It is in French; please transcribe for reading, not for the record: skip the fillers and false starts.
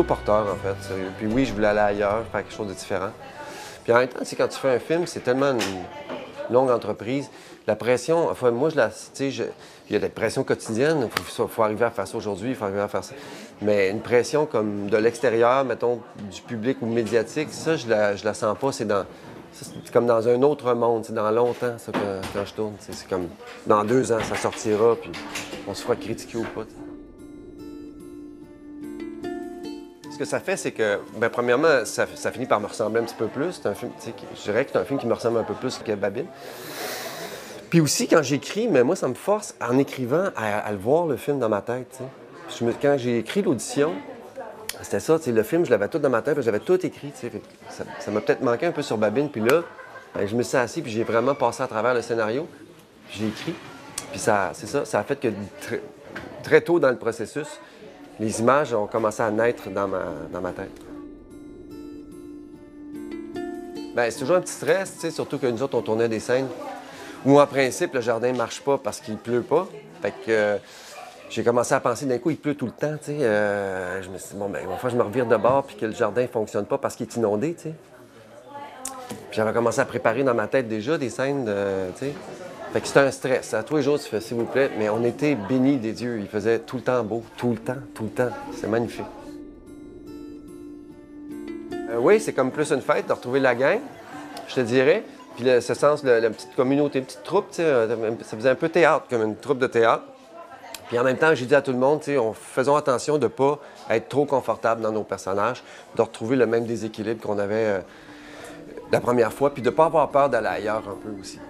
plutôt porteur, en fait, sérieux. Puis oui, je voulais aller ailleurs, faire quelque chose de différent. Puis en même temps, quand tu fais un film, c'est tellement une longue entreprise. La pression, enfin, moi, il y a des pressions quotidiennes. Il faut arriver à faire ça aujourd'hui, il faut arriver à faire ça. Mais une pression comme de l'extérieur, mettons, du public ou médiatique, ça, je la sens pas. C'est comme dans un autre monde, c'est dans longtemps, ça, quand je tourne. C'est comme dans 2 ans, ça sortira, puis on se fera critiquer ou pas. Ce que ça fait, c'est que, bien, premièrement, ça finit par me ressembler un petit peu plus. C'est un film, je dirais que c'est un film qui me ressemble un peu plus que Babine. Puis aussi, quand j'écris, mais moi, ça me force, en écrivant, à le voir, le film, dans ma tête. Quand j'ai écrit l'audition, c'était ça, le film, je l'avais tout dans ma tête, j'avais tout écrit. Ça m'a peut-être manqué un peu sur Babine. Puis là, ben, je me suis assis, puis j'ai vraiment passé à travers le scénario. J'ai écrit. Puis ça a fait que très tôt dans le processus, les images ont commencé à naître dans ma tête. Bien, c'est toujours un petit stress, surtout que nous autres, on tournait des scènes où, en principe, le jardin ne marche pas parce qu'il pleut pas. Fait que j'ai commencé à penser, d'un coup, il pleut tout le temps, je me suis dit, bon, ben, une fois, je me revire de bord puis que le jardin ne fonctionne pas parce qu'il est inondé, Puis j'avais commencé à préparer dans ma tête déjà des scènes, Fait que c'était un stress. À tous les jours, tu fais, s'il vous plaît. Mais on était bénis des dieux. Il faisait tout le temps beau, tout le temps, tout le temps. C'est magnifique. Oui, c'est comme plus une fête de retrouver la gang, je te dirais. Puis ce sens, la petite communauté, une petite troupe, ça faisait un peu théâtre, comme une troupe de théâtre. Puis en même temps, j'ai dit à tout le monde, faisons attention de ne pas être trop confortable dans nos personnages, de retrouver le même déséquilibre qu'on avait la première fois, puis de ne pas avoir peur d'aller ailleurs un peu aussi.